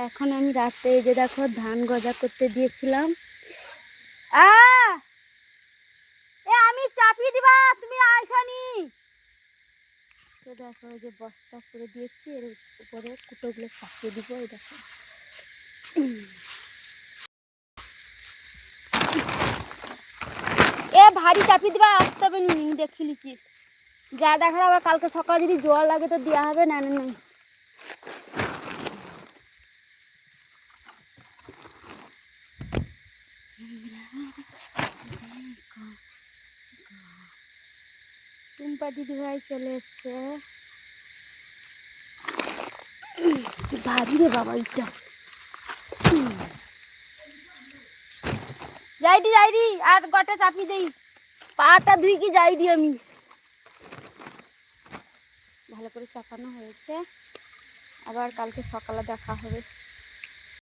এখন আমি রাতে এই যে দেখো ধান গজা করতে দিয়েছিলাম। আমি চাপিয়ে দিবা, তুমি আইসানি। তো দেখো এই যে বস্তা করে দিয়েছি, এর উপরে কুটোগুলো চাপিয়ে দিব। এই দেখো ভারী চাপিয়ে দিবা, আসতে হবে নি, দেখে লিছি যা দেখার। আবার কালকে সকালে যদি জল লাগে তো দেওয়া হবে না। টুম্পা দিদি ভাই চলে এসছে। ভারী রে বাবা, এইটা যাইডি আর গটা চাপি দেই, পাটা ধুই কি যাইডি। আমি ভালো করে চাপানো হয়েছে, আবার কালকে সকালে দেখা হবে।